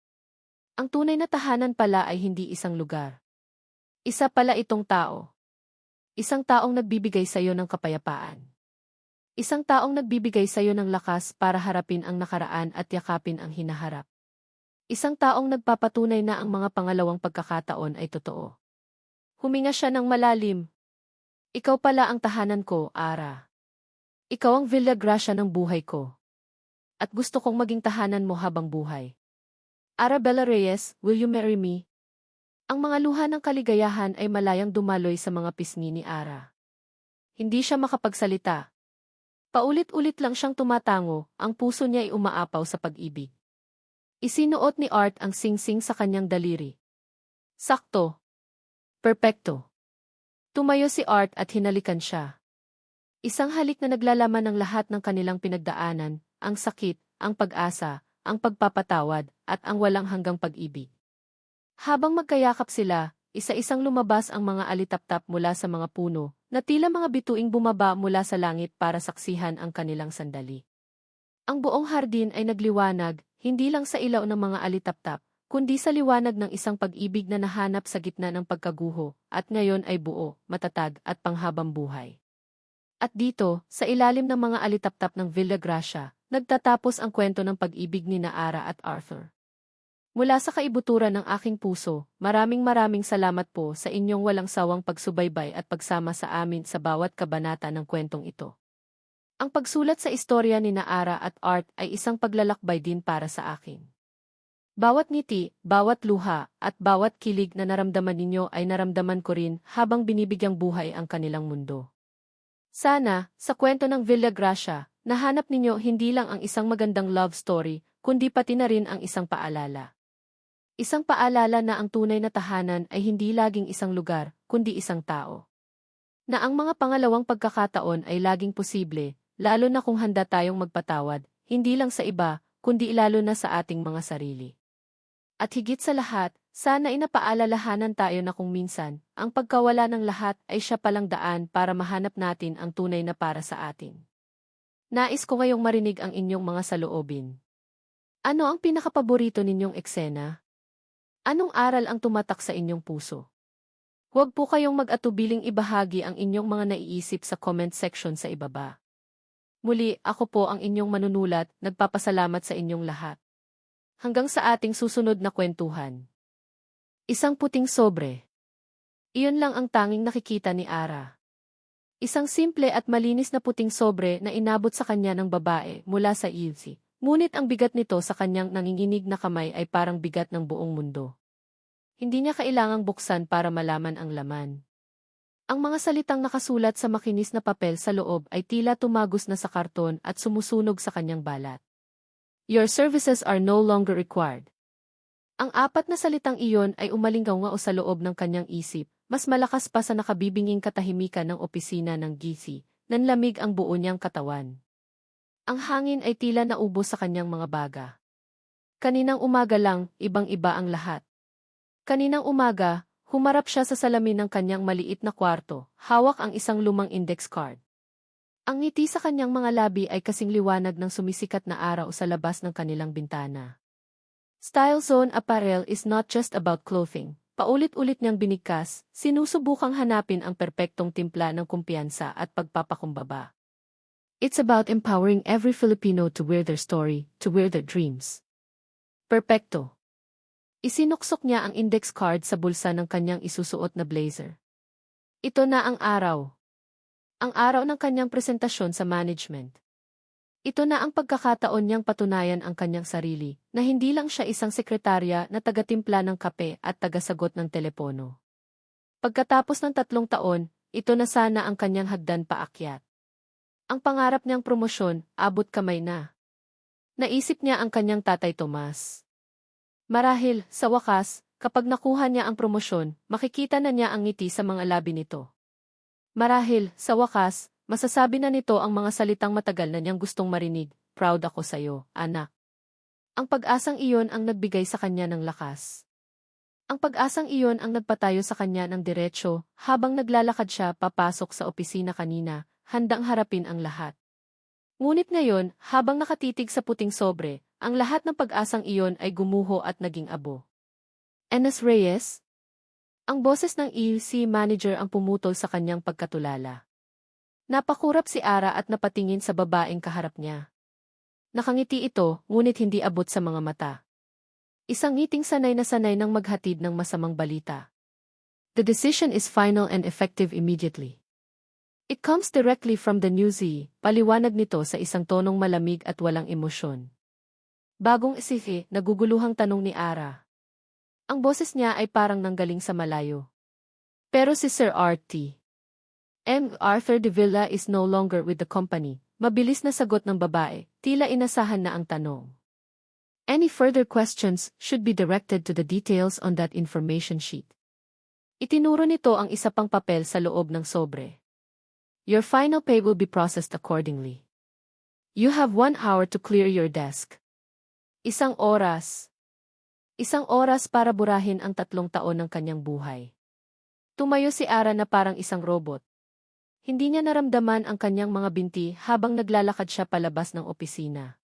Speaker 1: Ang tunay na tahanan pala ay hindi isang lugar. Isa pala itong tao. Isang taong nagbibigay sa iyo ng kapayapaan. Isang taong nagbibigay sa iyo ng lakas para harapin ang nakaraan at yakapin ang hinaharap. Isang taong nagpapatunay na ang mga pangalawang pagkakataon ay totoo. Huminga siya ng malalim. Ikaw pala ang tahanan ko, Ara. Ikaw ang Villa Gracia ng buhay ko. At gusto kong maging tahanan mo habang buhay. Arabella Reyes, will you marry me? Ang mga luha ng kaligayahan ay malayang dumaloy sa mga pisngi ni Ara. Hindi siya makapagsalita. Paulit-ulit lang siyang tumatango, ang puso niya ay umaapaw sa pag-ibig. Isinuot ni Art ang singsing sa kanyang daliri. Sakto. Perpekto. Tumayo si Art at hinalikan siya. Isang halik na naglalaman ng lahat ng kanilang pinagdaanan, ang sakit, ang pag-asa, ang pagpapatawad, at ang walang hanggang pag-ibig. Habang magkayakap sila, isa-isang lumabas ang mga alitaptap mula sa mga puno, na tila mga bituing bumaba mula sa langit para saksihan ang kanilang sandali. Ang buong hardin ay nagliwanag, hindi lang sa ilaw ng mga alitaptap, kundi sa liwanag ng isang pag-ibig na nahanap sa gitna ng pagkaguho, at ngayon ay buo, matatag, at panghabang buhay. At dito, sa ilalim ng mga alitaptap ng Villa Gracia, nagtatapos ang kwento ng pag-ibig ni Ara at Arthur. Mula sa kaibuturan ng aking puso, maraming salamat po sa inyong walang sawang pagsubaybay at pagsama sa amin sa bawat kabanata ng kwentong ito. Ang pagsulat sa istorya ni Ara at Art ay isang paglalakbay din para sa akin. Bawat ngiti, bawat luha, at bawat kilig na naramdaman ninyo ay naramdaman ko rin habang binibigyang buhay ang kanilang mundo. Sana, sa kwento ng Villa Gracia, nahanap ninyo hindi lang ang isang magandang love story, kundi pati na rin ang isang paalala. Isang paalala na ang tunay na tahanan ay hindi laging isang lugar, kundi isang tao. Na ang mga pangalawang pagkakataon ay laging posible, lalo na kung handa tayong magpatawad, hindi lang sa iba, kundi lalo na sa ating mga sarili. At higit sa lahat, sana inapaalalahanan tayo na kung minsan, ang pagkawala ng lahat ay siya palang daan para mahanap natin ang tunay na para sa atin. Nais ko ngayong marinig ang inyong mga saloobin. Ano ang pinakapaborito ninyong eksena? Anong aral ang tumatak sa inyong puso? Huwag po kayong mag-atubiling ibahagi ang inyong mga naiisip sa comment section sa ibaba. Muli, ako po ang inyong manunulat, nagpapasalamat sa inyong lahat. Hanggang sa ating susunod na kwentuhan. Isang puting sobre. Iyon lang ang tanging nakikita ni Ara. Isang simple at malinis na puting sobre na inabot sa kanya ng babae mula sa Ilse. Ngunit ang bigat nito sa kanyang nanginginig na kamay ay parang bigat ng buong mundo. Hindi niya kailangang buksan para malaman ang laman. Ang mga salitang nakasulat sa makinis na papel sa loob ay tila tumagos na sa karton at sumusunog sa kanyang balat. Your services are no longer required. Ang apat na salitang iyon ay umalingaw sa loob ng kanyang isip, mas malakas pa sa nakabibinging katahimikan ng opisina ng GC, nanlamig ang buo niyang katawan. Ang hangin ay tila naubos sa kanyang mga baga. Kaninang umaga lang, ibang-iba ang lahat. Kaninang umaga, humarap siya sa salamin ng kanyang maliit na kwarto, hawak ang isang lumang index card. Ang ngiti sa kanyang mga labi ay kasing liwanag ng sumisikat na araw sa labas ng kanilang bintana. Style Zone Apparel is not just about clothing. Paulit-ulit niyang binigkas, sinusubukang hanapin ang perpektong timpla ng kumpiyansa at pagpapakumbaba. It's about empowering every Filipino to wear their story, to wear their dreams. Perpekto. Isinuksok niya ang index card sa bulsa ng kanyang isusuot na blazer. Ito na ang araw. Ang araw ng kanyang presentasyon sa management. Ito na ang pagkakataon niyang patunayan ang kanyang sarili, na hindi lang siya isang sekretarya na tagatimpla ng kape at tagasagot ng telepono. Pagkatapos ng 3 taon, ito na sana ang kanyang hagdan paakyat. Ang pangarap niyang promosyon, abot kamay na. Naisip niya ang kanyang tatay Tomas. Marahil, sa wakas, kapag nakuha niya ang promosyon, makikita na niya ang ngiti sa mga labi nito. Marahil, sa wakas, masasabi na nito ang mga salitang matagal na niyang gustong marinig, "Proud ako sa'yo, anak." Ang pag-asang iyon ang nagbigay sa kanya ng lakas. Ang pag-asang iyon ang nagpatayo sa kanya ng diretsyo habang naglalakad siya papasok sa opisina kanina, handang harapin ang lahat. Ngunit ngayon, habang nakatitig sa puting sobre, ang lahat ng pag-asang iyon ay gumuho at naging abo. Enes Reyes? Ang boses ng EUC manager ang pumutol sa kanyang pagkatulala. Napakurap si Ara at napatingin sa babaeng kaharap niya. Nakangiti ito, ngunit hindi abot sa mga mata. Isang ngiting sanay na sanay ng maghatid ng masamang balita. The decision is final and effective immediately. It comes directly from the newsy, paliwanag nito sa isang tonong malamig at walang emosyon. Bagong isike, naguguluhang tanong ni Ara. Ang boses niya ay parang nanggaling sa malayo. Pero si Sir R.T. M. Arthur de Villa is no longer with the company. Mabilis na sagot ng babae, tila inasahan na ang tanong. Any further questions should be directed to the details on that information sheet. Itinuro nito ang isa pang papel sa loob ng sobre. Your final pay will be processed accordingly. You have 1 hour to clear your desk. 1 oras. 1 oras para burahin ang 3 taon ng kanyang buhay. Tumayo si Ara na parang isang robot. Hindi niya naramdaman ang kanyang mga binti habang naglalakad siya palabas ng opisina.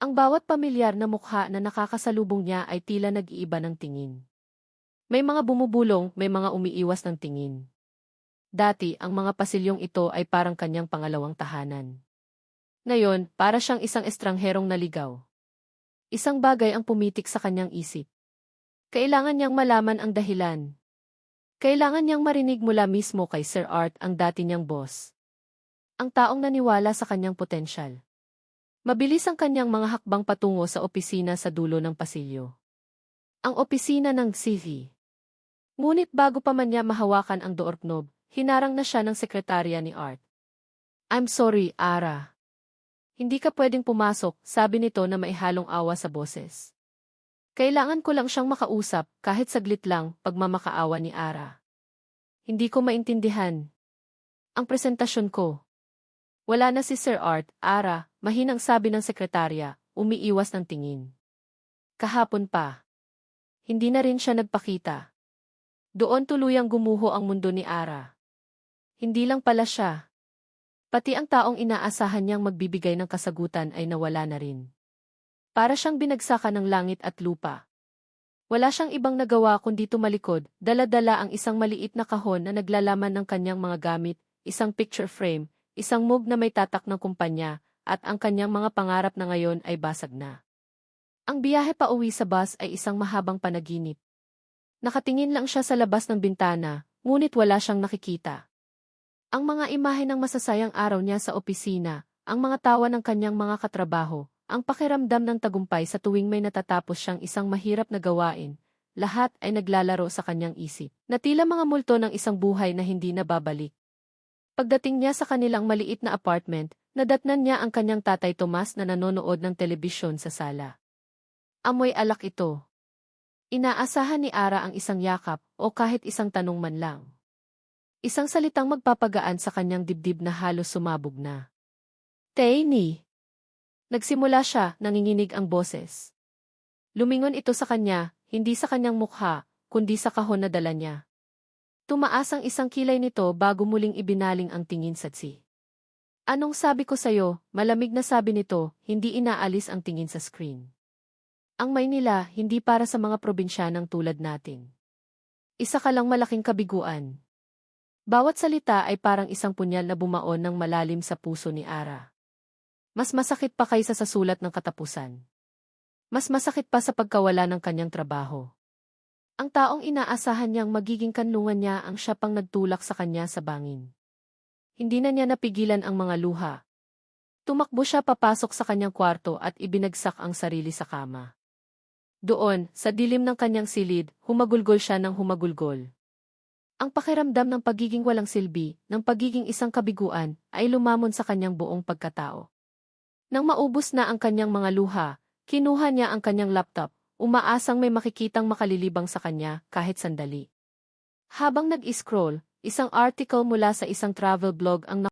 Speaker 1: Ang bawat pamilyar na mukha na nakakasalubong niya ay tila nag-iiba ng tingin. May mga bumubulong, may mga umiiwas ng tingin. Dati, ang mga pasilyong ito ay parang kanyang pangalawang tahanan. Ngayon, para siyang isang estrangherong naligaw. Isang bagay ang pumitik sa kanyang isip. Kailangan niyang malaman ang dahilan. Kailangan niyang marinig mula mismo kay Sir Art ang dati niyang boss. Ang taong naniwala sa kanyang potensyal. Mabilis ang kanyang mga hakbang patungo sa opisina sa dulo ng pasilyo. Ang opisina ng CV. Ngunit bago pa man niya mahawakan ang doorknob, hinarang na siya ng sekretarya ni Art. I'm sorry, Ara. Hindi ka pwedeng pumasok, sabi nito na maihalong awa sa boses. Kailangan ko lang siyang makausap, kahit saglit lang, pagmamakaawa ni Ara. Hindi ko maintindihan. Ang presentasyon ko. Wala na si Sir Art, Ara, mahinang sabi ng sekretarya, umiiwas ng tingin. Kahapon pa. Hindi na rin siya nagpakita. Doon tuluyang gumuho ang mundo ni Ara. Hindi lang pala siya. Pati ang taong inaasahan niyang magbibigay ng kasagutan ay nawala na rin. Para siyang binagsakan ng langit at lupa. Wala siyang ibang nagawa kundi tumalikod, dala-dala ang isang maliit na kahon na naglalaman ng kanyang mga gamit, isang picture frame, isang mug na may tatak ng kumpanya, at ang kanyang mga pangarap na ngayon ay basag na. Ang biyahe pa uwi sa bus ay isang mahabang panaginip. Nakatingin lang siya sa labas ng bintana, ngunit wala siyang nakikita. Ang mga imahe ng masasayang araw niya sa opisina, ang mga tawa ng kanyang mga katrabaho, ang pakiramdam ng tagumpay sa tuwing may natatapos siyang isang mahirap na gawain, lahat ay naglalaro sa kanyang isip, na tila mga multo ng isang buhay na hindi nababalik. Pagdating niya sa kanilang maliit na apartment, nadatnan niya ang kanyang tatay Tomas na nanonood ng telebisyon sa sala. Amoy alak ito. Inaasahan ni Ara ang isang yakap o kahit isang tanong man lang. Isang salitang magpapagaan sa kanyang dibdib na halos sumabog na. Teni. Nagsimula siya, nanginginig ang boses. Lumingon ito sa kanya, hindi sa kanyang mukha, kundi sa kahon na dala niya. Tumaas ang isang kilay nito bago muling ibinaling ang tingin sa Tsi. Anong sabi ko sa'yo, malamig na sabi nito, hindi inaalis ang tingin sa screen. Ang Maynila, hindi para sa mga probinsyanang tulad natin. Isa ka lang malaking kabiguan. Bawat salita ay parang isang punyal na bumaon ng malalim sa puso ni Ara. Mas masakit pa kaysa sa sulat ng katapusan. Mas masakit pa sa pagkawala ng kanyang trabaho. Ang taong inaasahan niyang magiging kanlungan niya ang siya pang nagtulak sa kanya sa bangin. Hindi na niya napigilan ang mga luha. Tumakbo siya papasok sa kanyang kwarto at ibinagsak ang sarili sa kama. Doon, sa dilim ng kanyang silid, humagulgol siya ng humagulgol. Ang pakiramdam ng pagiging walang silbi, ng pagiging isang kabiguan, ay lumamon sa kanyang buong pagkatao. Nang maubos na ang kanyang mga luha, kinuha niya ang kanyang laptop, umaasang may makikitang makalilibang sa kanya kahit sandali. Habang nag-scroll, isang article mula sa isang travel blog ang